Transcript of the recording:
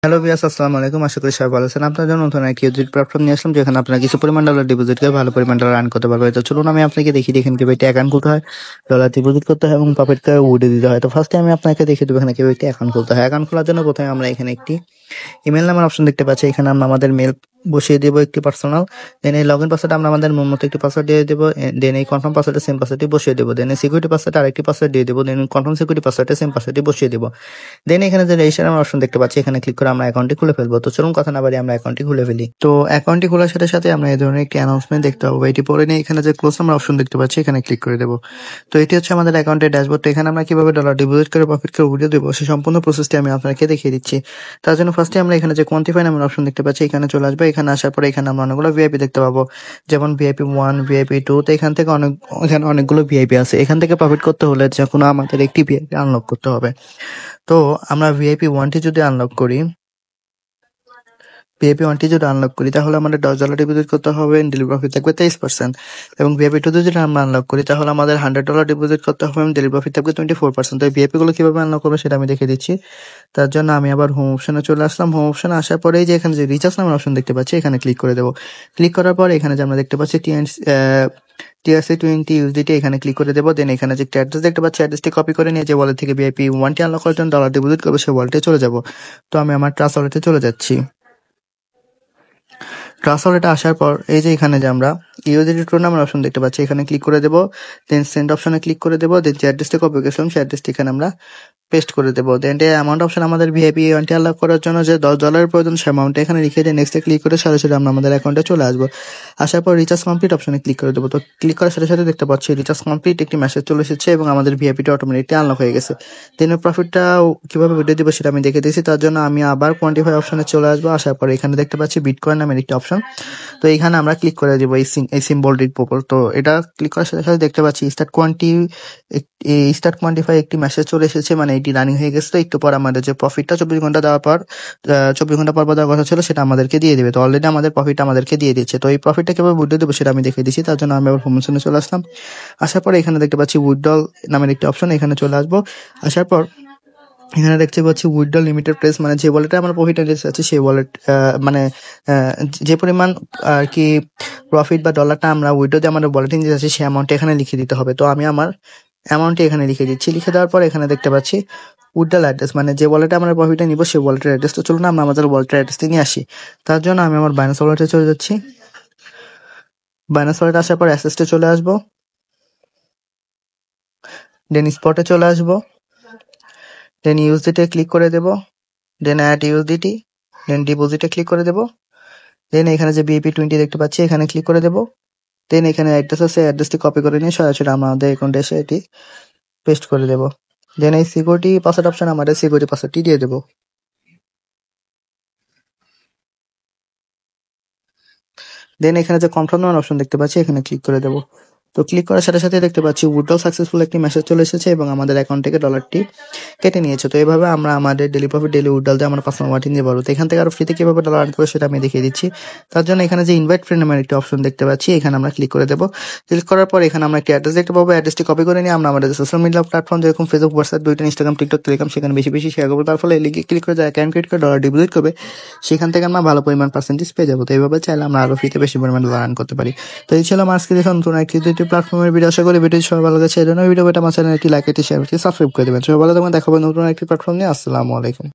Hello viewers, আসসালামু আলাইকুম। আশা করি সবাই ভালো আছেন। আপনার জন্য নতুন একটি ইউটিউব প্ল্যাটফর্ম নিয়ে আসলাম, যেখানে আপনারা কিছু পরিমাণ ডলার ডিপোজিট করে ভালো পরিমাণ ডলার আর্ন করতে পারবেন। তো চলুন আমি আপনাকে দেখিয়ে দিই এখানে কিভাবে একটি অ্যাকাউন্ট খুলতে হয়, ডলার ডিপোজিট করতে হয় এবং প্রফিটকে উড়ে দিতে হয়। তো ফার্স্টে আমি আপনাকে দেখিয়ে দেবো এখানে কিভাবে একটি অ্যাকাউন্ট খুলতে হয়। অ্যাকাউন্ট খোলার জন্য প্রথমে আমরা এখানে একটি ইমেল নামের অপশন দেখতে পাচ্ছি। এখানে আমরা আমাদের মেল বসিয়ে দেবো একটি পার্সোনাল। দেন এই লগইন পাসওয়ার্ড আমরা আমাদের মন মতো একটি পাসওয়ার্ড দিয়ে দেবো। দেন এই কনফার্ম পাসওয়ার্ডে সেম পাসওয়ার্ডটি বসিয়ে দেবো। দেন এই সিকিউরিটি পাসওয়ার্ডে আরেকটি পাসওয়ার্ড দিয়ে দেবো। দেন কনফার্ম সিকিউরিটি পাসওয়ার্ডে সেম পাসওয়ার্ডটি বসিয়ে দেবো। দেন এখানে যে রেজিস্টার নামের অপশন দেখতে পাচ্ছি, এখানে ক্লিক করে আমরা অ্যাকাউন্টটি খুলে ফেলবো। তো চলুন কথা না বাড়িয়ে আমরা অ্যাকাউন্টটি খুলে ফেলি। তো অ্যাকাউন্টটি খোলার সাথে সাথে আমরা এই ধরনের একটি অ্যানাউন্সমেন্ট দেখতে পাবো। এটি পরে নিয়ে এখানে যে ক্লোজ নামের অপশন দেখতে পাচ্ছি, এখানে ক্লিক করে দেবো। তো এটি হচ্ছে আমাদের অ্যাকাউন্টের ড্যাশবোর্ড। তো এখানে আমরা কিভাবে ডলার ডিপোজিট করে প্রফিট করে উড়িয়ে দেবো সেই সম্পূর্ণ প্রসেসটি আমি আপনাকে দেখিয়ে দিচ্ছি। তার জন্য ফার্স্টে আমরা এখানে যে কোয়ান্টিফাই নামের অপশন দেখতে পাচ্ছি, এখানে চলে আসবে। এখানে আসার পরে এখানে আমরা অনেকগুলো ভিআইপি দেখতে পাবো, যেমন ভিআইপি 1, ভিআইপি 2। তো এখান থেকে এখানে অনেকগুলো ভিআইপি আছে। এখান থেকে প্রফিট করতে হলে যে কোনো আমাদের একটি ভিআইপি আনলক করতে হবে। তো আমরা ভিআইপি 1টি যদি আনলক করি, তাহলে আমাদের $10 ডিপোজিট করতে হবে, ডেইলি প্রফিট থাকবে 23%। এবং ভিআইপি 2 যদি আমরা আনলক করি, তাহলে আমাদের $100 ডিপোজিট করতে হবে এবং ডেইলি প্রফিট থাকবে 24%। তো এই ভিআইপি গুলো কিভাবে আনলক করবো সেটা আমি দেখিয়ে দিচ্ছি। তার জন্য আমি আবার হোম অপশনে চলে আসলাম। হোম অপশনে আসার পরে যে এখানে যে রিচার্জ নামের অপশন দেখতে পাচ্ছি, এখানে ক্লিক করে দেবো। ক্লিক করার পরে এখানে যে আমরা দেখতে পাচ্ছি TRC20 USDT, এখানে ক্লিক করে দেবো। দেন এখানে যে একটা অ্যাড্রেস দেখতে পাচ্ছি, অ্যাড্রেসটি কপি করে নিয়ে যে ওয়ালেট থেকে ভিআইপি 1টি আনলক করার জন্য ডলার ডিপোজিট করবো সেই ওয়ালেটে চলে যাবো। তো আমি আমার ট্রাস্ট ওয়ালেটে চলে যাচ্ছি। ট্রাস্ট ওয়ালেটে আসার পর এই যে এখানে যে আমরা ইউএসডি টোন নামের অপশন দেখতে পাচ্ছি, এখানে ক্লিক করে দেবো। দেন সেন্ড অপশনে ক্লিক করে দেবো। দেন যে অ্যাড্রেসটি কপি করেছিলাম সেই অ্যাড্রেসটি এখানে আমরা পেস্ট করে দেবো। দেন অ্যামাউন্ট অপশন আমাদের ভিআইপি 1টি আনলক করার জন্য যে $10 প্রয়োজন সে অ্যামাউন্ট এখানে লিখে দিয়ে নেক্সটে ক্লিক করে সরাসরি আমরা আমাদের অ্যাকাউন্টে চলে আসবো। আসার পর রিচার্জ কমপ্লিট অপশনে ক্লিক করে দেবো। তো ক্লিক করার সাথে সাথে দেখতে পাচ্ছি রিচার্জ কমপ্লিট একটি মেসেজ চলে এসেছে এবং আমাদের ভিআইপিটা অটোমেটিকলি আনলক হয়ে গেছে। দেন প্রফিটটা কিভাবে ভিডিও দিব সেটা আমি দেখে দিয়েছি। তার জন্য আমি আবার কোয়ান্টিফাই অপশনে চলে আসবো। আসার পর এখানে দেখতে পাচ্ছি বিটকয়েন নামের একটি অপশন। তো এখানে আমরা ক্লিক করে দিব এই সিম্বলটির উপর। তো এটা ক্লিক করার সাথে সাথে দেখতে পাচ্ছি স্টার্ট কোয়ান্টিফাই একটি মেসেজ চলে এসেছে, মানে এটি রানিং হয়ে গেছে। তো একটু পর আমাদের যে প্রফিটটা 24 ঘন্টা দেওয়ার পর 24 ঘন্টা পর দেওয়ার কথা ছিল সেটা আমাদেরকে দিয়ে দেবে। তো অলরেডি আমাদের প্রফিট আমাদেরকে দিয়ে দিচ্ছে। তো এই প্রফিটটা কিভাবে উইথড্র দেবো সেটা আমি দেখিয়ে দিচ্ছি। তার জন্য আমি আবার হোম অপশনে চলে আসলাম। আসার পরে এখানে দেখতে পাচ্ছি উইথড্রল নামের একটি অপশন, এখানে চলে আসবো। আসার পর এখানে দেখতে পাচ্ছি উইথড্রল লিমিটেড প্রেস, মানে যে ওয়ালেটে আমার প্রফিট এন্ট্রি আছে সেই ওয়ালেট, মানে যে পরিমাণ আর কি প্রফিট বা ডলারটা আমরা উইথড্র দিয়ে আমাদের ওয়ালেটে নিতে যাচ্ছি সেই অ্যামাউন্টটা এখানে লিখে দিতে হবে। তো আমি আমার অ্যামাউন্টটি এখানে লিখে দিচ্ছি। লিখে দেওয়ার পর এখানে দেখতে পাচ্ছি উইথড্রল অ্যাড্রেস, মানে যে ওয়ালেটে আমরা প্রফিটটা নিব সেই ওয়ালেটের অ্যাড্রেস। তো চলুন আমরা আমাদের ওয়ালেটের অ্যাড্রেসটি নিয়ে আসি। তার জন্য আমি আমার বাইন্যান্স ওয়ালেটে চলে যাচ্ছি। বাইন্যান্স ওয়ালেটে আসার পর অ্যাসেসটে চলে আসবো। দেন স্পটে চলে আসবো। দেন ইউএসডিটি ক্লিক করে দেবো। দেন অ্যাড ইউএসডিটি। দেন ডিপোজিটে ক্লিক করে দেবো। দেন এখানে যে ভিআইপি 20 দেখতে পাচ্ছি এখানে ক্লিক করে দেবো। দেন এখানে অ্যাড্রেস আছে, অ্যাড্রেসটি কপি করে নিয়ে সরাসরি আমাদের অ্যাকাউন্টে এসে এটি পেস্ট করে দেবো। দেন এই সিকিউরিটি পাসওয়ার্ড অপশন আমাদের সিকিউরিটি পাসওয়ার্ডটি দিয়ে দেবো। দেন এখানে যে কনফার্ম নামের অপশন দেখতে পাচ্ছি এখানে ক্লিক করে দেবো। তো ক্লিক করার সাথে সাথে দেখতে পাচ্ছি উইথড্রল সাকসেসফুল একটি মেসেজ চলে এসেছে এবং আমাদের অ্যাকাউন্ট থেকে ডলারটি কেটে নিয়েছে। তো এইভাবে আমরা আমাদের ডেলি প্রফিট ডেলি উইথড্রল দিয়ে আমরা পার্সোনাল ওয়ালেটে নিতে পারবো। তো এখান থেকে আরো ফ্রিতে কিভাবে ডলার আর্ন করবো সেটা আমি দেখিয়ে দিচ্ছি। তার জন্য এখানে যে ইনভাইট ফ্রেন্ড নামের একটি অপশন দেখতে পাচ্ছি এখানে আমরা ক্লিক করে দেবো। ক্লিক করার পর এখানে আমরা একটি অ্যাড্রেস দেখতে পাবো। অ্যাড্রেসটি কপি করে নিয়ে আমরা আমাদের সোশ্যাল মিডিয়া প্ল্যাটফর্ম যেরকম Facebook, WhatsApp, Twitter, Instagram, TikTok, Telegram সেখানে বেশি বেশি শেয়ার করবো। তার ফলে লিঙ্কে ক্লিক করে যায় অ্যাকাউন্ট ক্রিয়েট করে ডলার ডিপোজিট করবে, সেখান থেকে আমরা ভালো পরিমাণ পার্সেন্টেজ পেয়ে যাবো। তো এইভাবে চাইলে আমরা আরো ফ্রিতে বেশি পরিমাণ ডলার আর্ন করতে পারি। তো এই ছিল আমার আজকে দেখুন নতুন একটি প্ল্যাটফর্মের ভিডিও। আশা করি ভিডিও সবাই ভালো লাগছে। এই জন্য ভিডিওটা আমার চ্যানেল একটি লাইক, একটি শেয়ার, একটি সাবস্ক্রাইব করে দেবেন। সবাই ভালো থাকবেন। দেখা হবে নতুন একটি প্ল্যাটফর্ম নিয়ে। আসসালামু আলাইকুম।